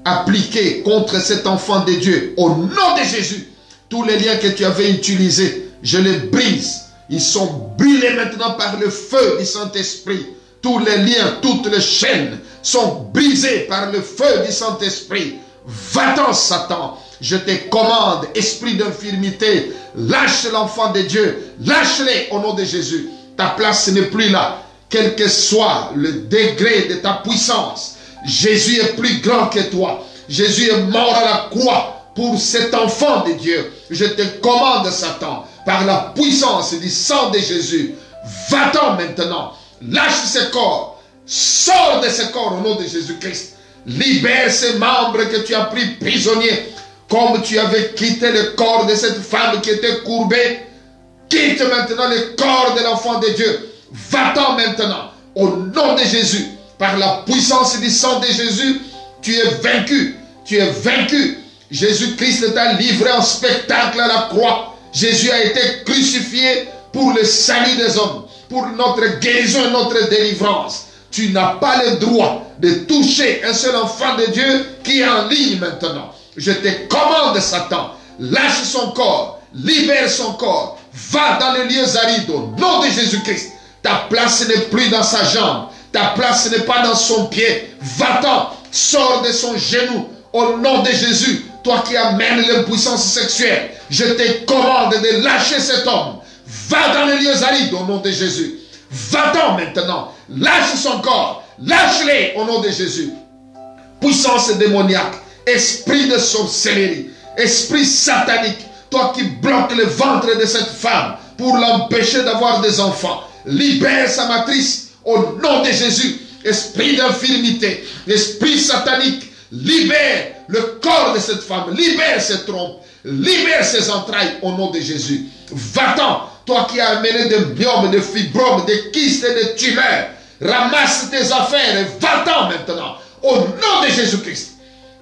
appliqués contre cet enfant de Dieu. Au nom de Jésus, tous les liens que tu avais utilisés, je les brise. Ils sont brûlés maintenant par le feu du Saint-Esprit. Tous les liens, toutes les chaînes sont brisées par le feu du Saint-Esprit. Va-t'en, Satan. Je te commande, esprit d'infirmité, lâche l'enfant de Dieu, lâche-les au nom de Jésus. Ta place n'est plus là, quel que soit le degré de ta puissance. Jésus est plus grand que toi. Jésus est mort à la croix pour cet enfant de Dieu. Je te commande, Satan, par la puissance du sang de Jésus, va-t'en maintenant, lâche ce corps, sors de ce corps au nom de Jésus-Christ. Libère ces membres que tu as pris prisonniers, comme tu avais quitté le corps de cette femme qui était courbée. Quitte maintenant le corps de l'enfant de Dieu. Va-t'en maintenant, au nom de Jésus. Par la puissance du sang de Jésus, tu es vaincu. Tu es vaincu. Jésus-Christ t'a livré en spectacle à la croix. Jésus a été crucifié pour le salut des hommes, pour notre guérison et notre délivrance. Tu n'as pas le droit de toucher un seul enfant de Dieu qui est en ligne maintenant. Je te commande, Satan, lâche son corps, libère son corps, va dans les lieux arides au nom de Jésus-Christ. Ta place n'est plus dans sa jambe, ta place n'est pas dans son pied. Va-t'en, sors de son genou au nom de Jésus. Toi qui amènes l'impuissance sexuelle, je te commande de lâcher cet homme. Va dans les lieux arides au nom de Jésus. Va-t'en maintenant, lâche son corps, lâche-les au nom de Jésus. Puissance démoniaque, esprit de sorcellerie, esprit satanique, toi qui bloques le ventre de cette femme pour l'empêcher d'avoir des enfants, libère sa matrice au nom de Jésus. Esprit d'infirmité, esprit satanique, libère le corps de cette femme, libère ses trompes, libère ses entrailles au nom de Jésus. Va-t'en, toi qui as amené des myomes, des fibromes, des kystes et des tumeurs, ramasse tes affaires et va-t'en maintenant au nom de Jésus-Christ.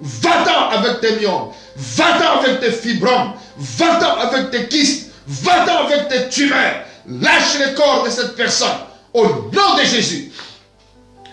Va-t'en avec tes myomes, va-t'en avec tes fibromes, va-t'en avec tes kystes, va-t'en avec tes tumeurs. Lâche le corps de cette personne au nom de Jésus.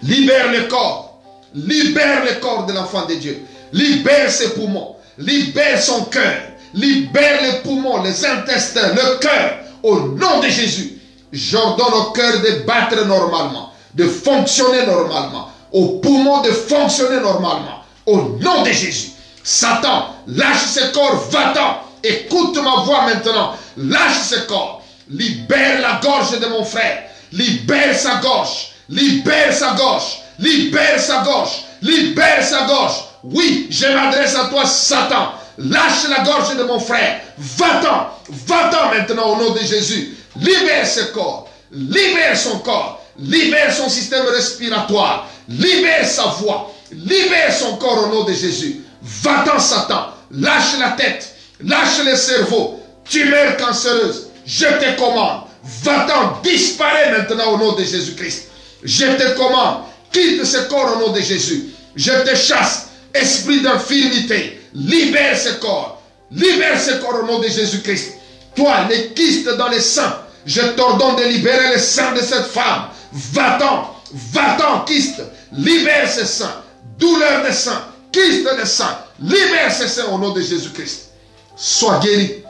Libère le corps de l'enfant de Dieu. Libère ses poumons, libère son cœur, libère les poumons, les intestins, le cœur. Au nom de Jésus, j'ordonne au cœur de battre normalement, de fonctionner normalement, aux poumons de fonctionner normalement. Au nom de Jésus, Satan, lâche ce corps, va-t'en. Écoute ma voix maintenant, lâche ce corps. Libère la gorge de mon frère, libère sa gorge, libère sa gorge, libère sa gorge, libère sa gorge. Oui, je m'adresse à toi, Satan. Lâche la gorge de mon frère. Va-t'en, va-t'en maintenant au nom de Jésus. Libère ce corps, libère son corps, libère son système respiratoire, libère sa voix, libère son corps au nom de Jésus. Va-t'en, Satan. Lâche la tête, lâche le cerveau. Tumeur cancéreuse, je te commande. Va-t'en, disparaît maintenant au nom de Jésus-Christ. Je te commande, quitte ce corps au nom de Jésus. Je te chasse, esprit d'infirmité. Libère ce corps au nom de Jésus-Christ. Toi, les kystes dans les seins, je t'ordonne de libérer les seins de cette femme. Va-t'en, va-t'en, kyste, libère ces seins. Douleur des seins, kyste des seins, libère ces seins au nom de Jésus-Christ. Sois guéri,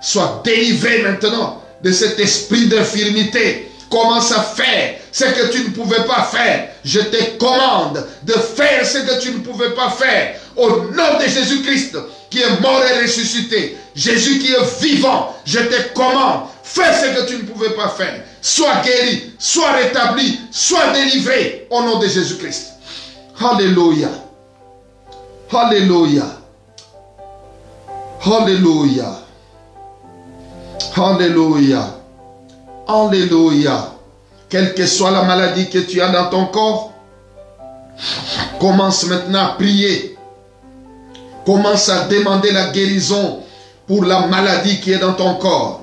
sois délivré maintenant de cet esprit d'infirmité. Commence à faire ce que tu ne pouvais pas faire. Je te commande de faire ce que tu ne pouvais pas faire. Au nom de Jésus-Christ qui est mort et ressuscité. Jésus qui est vivant. Je te commande. Fais ce que tu ne pouvais pas faire. Sois guéri, sois rétabli, sois délivré au nom de Jésus-Christ. Alléluia. Alléluia. Alléluia. Alléluia. Alléluia. Quelle que soit la maladie que tu as dans ton corps, commence maintenant à prier. Commence à demander la guérison pour la maladie qui est dans ton corps.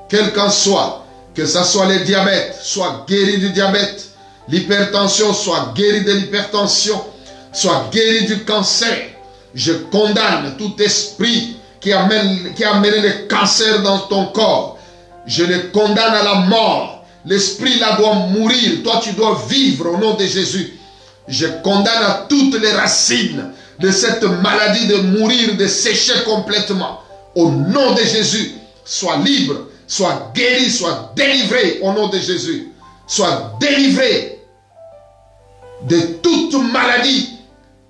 Quel qu'en soit, que ce soit le diabète, soit guéri du diabète, l'hypertension, soit guéri de l'hypertension, soit guéri du cancer. Je condamne tout esprit qui a amené le cancer dans ton corps. Je le condamne à la mort. L'esprit là doit mourir. Toi, tu dois vivre au nom de Jésus. Je condamne à toutes les racines de cette maladie de mourir, de sécher complètement. Au nom de Jésus, sois libre, sois guéri, sois délivré au nom de Jésus. Sois délivré de toute maladie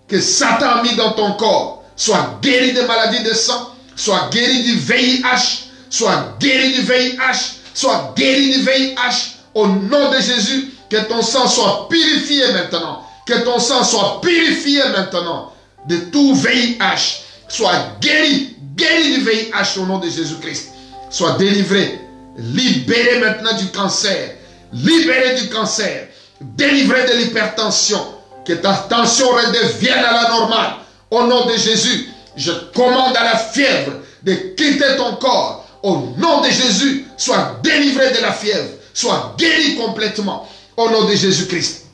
que Satan a mis dans ton corps. sois guéri des maladies de sang, sois guéri du VIH, sois guéri du VIH, sois guéri du VIH. Au nom de Jésus, que ton sang soit purifié maintenant. Que ton sang soit purifié maintenant de tout VIH. Sois guéri, guéri du VIH au nom de Jésus-Christ. Sois délivré, libéré maintenant du cancer. Libéré du cancer. Délivré de l'hypertension. Que ta tension redevienne à la normale. Au nom de Jésus, je commande à la fièvre de quitter ton corps. Au nom de Jésus, sois délivré de la fièvre. Sois guéri complètement. Au nom de Jésus-Christ.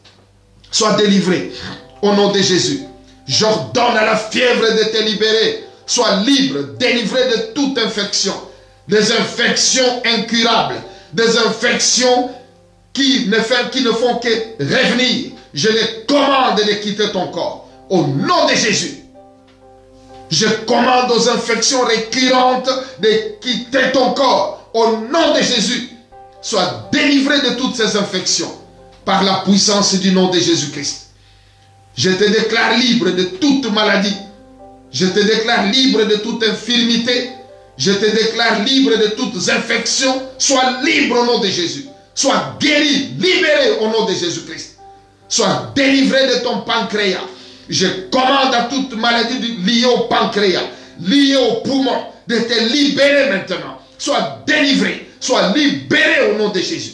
Sois délivré. Au nom de Jésus. J'ordonne à la fièvre de te libérer. Sois libre, délivré de toute infection. Des infections incurables. Des infections qui ne font que revenir. Je les commande de quitter ton corps. Au nom de Jésus. Je commande aux infections récurrentes de quitter ton corps. Au nom de Jésus. Sois délivré de toutes ces infections. Par la puissance du nom de Jésus-Christ. Je te déclare libre de toute maladie. Je te déclare libre de toute infirmité. Je te déclare libre de toutes infections. Sois libre au nom de Jésus. Sois guéri, libéré au nom de Jésus-Christ. Sois délivré de ton pancréas. Je commande à toute maladie liée au pancréas, liée au poumon, de te libérer maintenant. Sois délivré, sois libéré au nom de Jésus.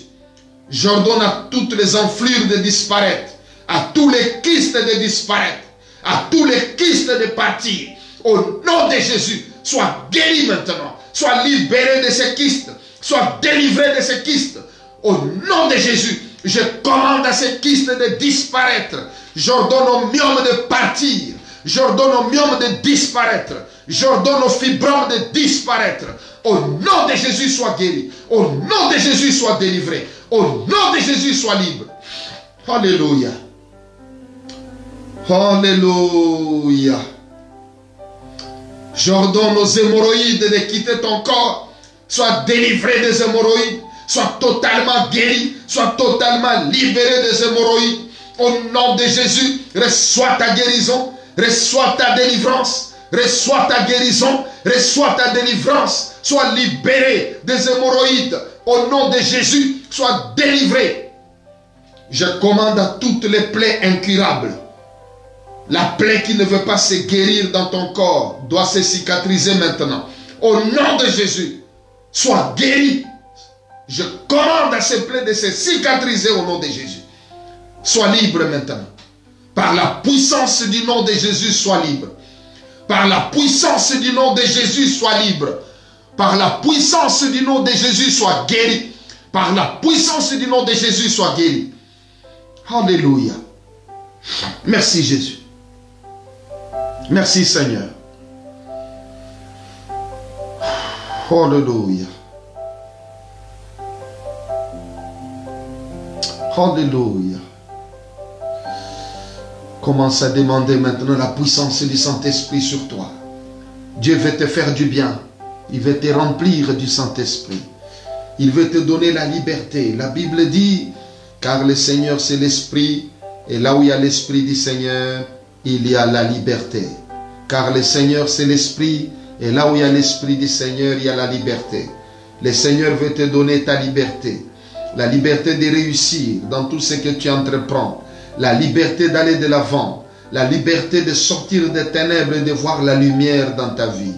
J'ordonne à toutes les enflures de disparaître, à tous les kystes de disparaître, à tous les kystes de partir. Au nom de Jésus, sois guéri maintenant. Sois libéré de ces kystes. Sois délivré de ces kystes. Au nom de Jésus, je commande à ces kystes de disparaître. J'ordonne au myome de partir. J'ordonne au myome de disparaître. J'ordonne aux fibromes de disparaître. Au nom de Jésus, sois guéri. Au nom de Jésus, sois délivré. Au nom de Jésus, sois libre. Alléluia. Alléluia. J'ordonne aux hémorroïdes de quitter ton corps. Sois délivré des hémorroïdes. Sois totalement guéri. Sois totalement libéré des hémorroïdes. Au nom de Jésus, reçois ta guérison. Reçois ta délivrance. Reçois ta guérison. Reçois ta délivrance. Sois libéré des hémorroïdes. Au nom de Jésus, sois délivré. Je commande à toutes les plaies incurables. La plaie qui ne veut pas se guérir dans ton corps doit se cicatriser maintenant. Au nom de Jésus, sois guéri. Je commande à ces plaies de se cicatriser au nom de Jésus. Sois libre maintenant. Par la puissance du nom de Jésus, sois libre. Par la puissance du nom de Jésus, sois libre. Par la puissance du nom de Jésus, sois guéri. Par la puissance du nom de Jésus, sois guéri. Alléluia. Merci Jésus. Merci Seigneur. Alléluia. Alléluia. Commence à demander maintenant la puissance du Saint-Esprit sur toi. Dieu veut te faire du bien. Il veut te remplir du Saint-Esprit. Il veut te donner la liberté. La Bible dit, car le Seigneur c'est l'Esprit, et là où il y a l'Esprit du Seigneur, il y a la liberté. Car le Seigneur c'est l'Esprit, et là où il y a l'Esprit du Seigneur, il y a la liberté. Le Seigneur veut te donner ta liberté. La liberté de réussir dans tout ce que tu entreprends. La liberté d'aller de l'avant. La liberté de sortir des ténèbres et de voir la lumière dans ta vie.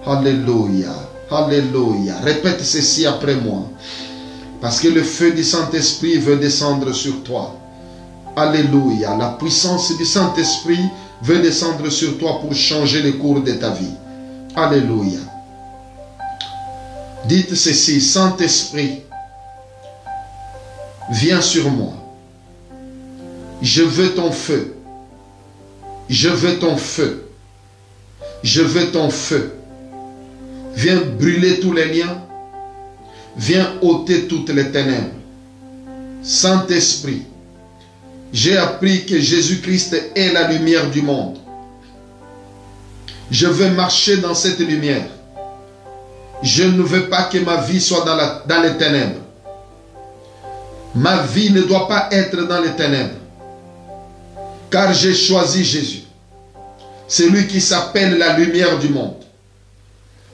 Alléluia. Alléluia. Répète ceci après moi. Parce que le feu du Saint-Esprit veut descendre sur toi. Alléluia. La puissance du Saint-Esprit veut descendre sur toi pour changer le cours de ta vie. Alléluia. Dites ceci, Saint-Esprit, viens sur moi. Je veux ton feu. Je veux ton feu. Je veux ton feu. Viens brûler tous les liens. Viens ôter toutes les ténèbres. Saint-Esprit, j'ai appris que Jésus-Christ est la lumière du monde. Je veux marcher dans cette lumière. Je ne veux pas que ma vie soit dans les ténèbres. Ma vie ne doit pas être dans les ténèbres. Car j'ai choisi Jésus. celui qui s'appelle la lumière du monde.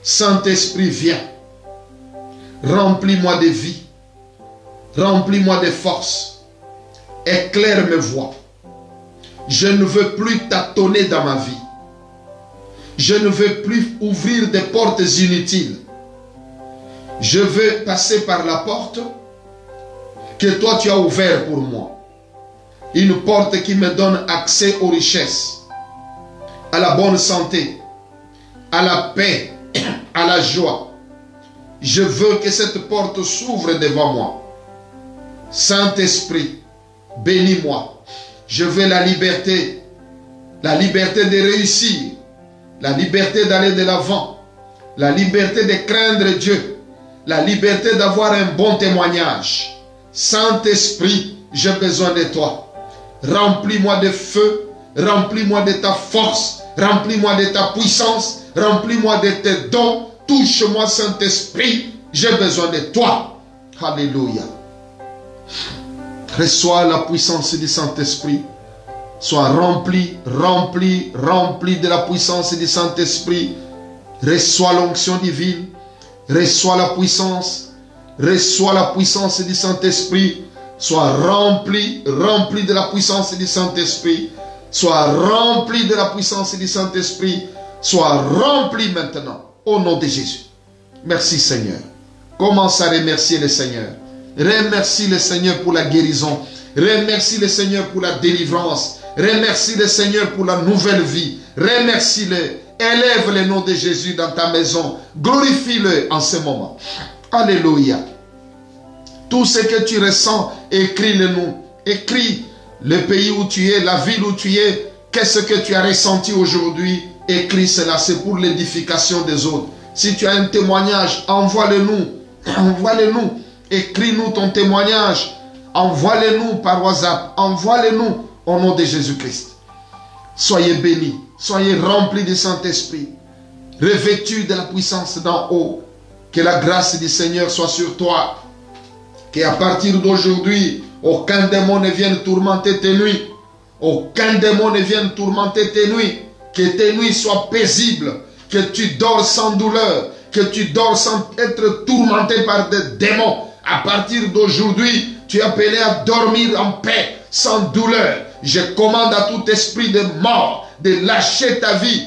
Saint-Esprit, viens. Remplis-moi de vie. Remplis-moi de force. Éclaire mes voies. Je ne veux plus tâtonner dans ma vie. Je ne veux plus ouvrir des portes inutiles. Je veux passer par la porte que toi tu as ouverte pour moi. Une porte qui me donne accès aux richesses, à la bonne santé, à la paix, à la joie. Je veux que cette porte s'ouvre devant moi. Saint-Esprit, bénis-moi. Je veux la liberté de réussir, la liberté d'aller de l'avant, la liberté de craindre Dieu, la liberté d'avoir un bon témoignage. Saint-Esprit, j'ai besoin de toi. Remplis-moi de feu, remplis-moi de ta force, remplis-moi de ta puissance, remplis-moi de tes dons. Touche-moi, Saint-Esprit, j'ai besoin de toi. Alléluia. Reçois la puissance du Saint-Esprit. Sois rempli, rempli, rempli de la puissance du Saint-Esprit. Reçois l'onction divine. Reçois la puissance. Reçois la puissance du Saint-Esprit. Sois rempli, rempli de la puissance du Saint-Esprit. Sois rempli de la puissance du Saint-Esprit. Sois rempli maintenant. Au nom de Jésus. Merci Seigneur. Commence à remercier le Seigneur. Remercie le Seigneur pour la guérison. Remercie le Seigneur pour la délivrance. Remercie le Seigneur pour la nouvelle vie. Remercie-le. Élève le nom de Jésus dans ta maison. Glorifie-le en ce moment. Alléluia. Tout ce que tu ressens, écris-le nous. Écris le pays où tu es, la ville où tu es. Qu'est-ce que tu as ressenti aujourd'hui? Écris cela, c'est pour l'édification des autres. Si tu as un témoignage, envoie-le nous. Envoie-le nous. Écris-nous ton témoignage. Envoie-le nous par WhatsApp. Envoie-le nous au nom de Jésus-Christ. Soyez bénis. Soyez remplis du Saint-Esprit. Revêtus de la puissance d'en haut. Que la grâce du Seigneur soit sur toi. Qu'à partir d'aujourd'hui, aucun démon ne vienne tourmenter tes nuits. Aucun démon ne vienne tourmenter tes nuits. Que tes nuits soient paisibles. Que tu dors sans douleur. Que tu dors sans être tourmenté par des démons. À partir d'aujourd'hui, tu es appelé à dormir en paix, sans douleur. Je commande à tout esprit de mort de lâcher ta vie.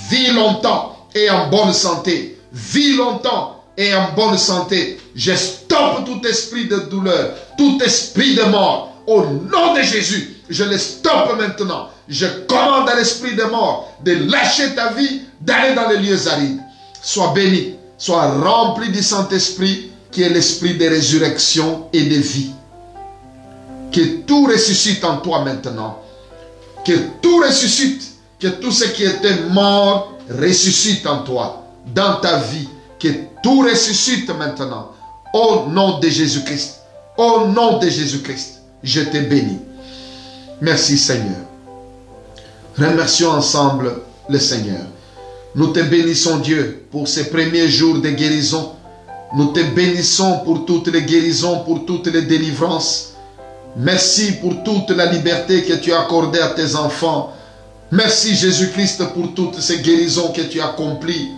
Vis longtemps et en bonne santé. Vis longtemps et en bonne santé. Je stoppe tout esprit de douleur, tout esprit de mort. Au nom de Jésus, je le stoppe maintenant. Je commande à l'esprit de mort de lâcher ta vie, d'aller dans les lieux arides. Sois béni, sois rempli du Saint-Esprit qui est l'esprit de résurrection et de vie. Que tout ressuscite en toi maintenant. Que tout ressuscite. Que tout ce qui était mort ressuscite en toi, dans ta vie. Que tout ressuscite maintenant. Au nom de Jésus-Christ. Au nom de Jésus-Christ. Je te bénis. Merci Seigneur. Remercions ensemble le Seigneur. Nous te bénissons Dieu pour ces premiers jours de guérison. Nous te bénissons pour toutes les guérisons, pour toutes les délivrances. Merci pour toute la liberté que tu as accordée à tes enfants. Merci Jésus-Christ pour toutes ces guérisons que tu as accomplies.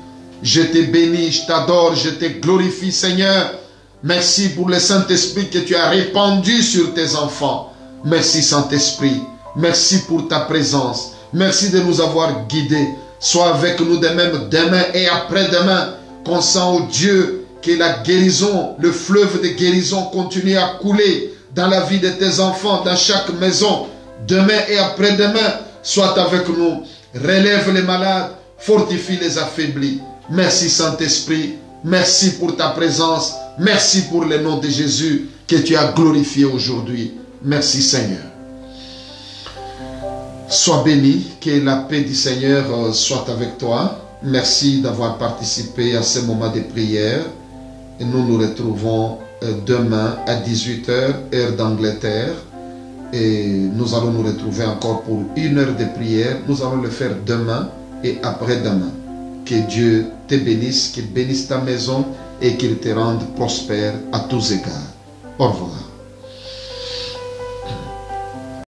Je te bénis, je t'adore, je te glorifie Seigneur. Merci pour le Saint-Esprit que tu as répandu sur tes enfants. Merci Saint-Esprit. Merci pour ta présence. Merci de nous avoir guidés. Sois avec nous de même demain et après-demain. Qu'on sent au Dieu que la guérison, le fleuve de guérison continue à couler dans la vie de tes enfants, dans chaque maison. Demain et après-demain, sois avec nous. Relève les malades, fortifie les affaiblis. Merci Saint-Esprit. Merci pour ta présence. Merci pour le nom de Jésus que tu as glorifié aujourd'hui. Merci Seigneur. Sois béni, que la paix du Seigneur soit avec toi. Merci d'avoir participé à ce moment de prière. Et nous nous retrouvons demain à 18 h, heure d'Angleterre. Et nous allons nous retrouver encore pour 1 heure de prière. Nous allons le faire demain et après-demain. Que Dieu te bénisse, qu'il bénisse ta maison et qu'il te rende prospère à tous égards. Au revoir.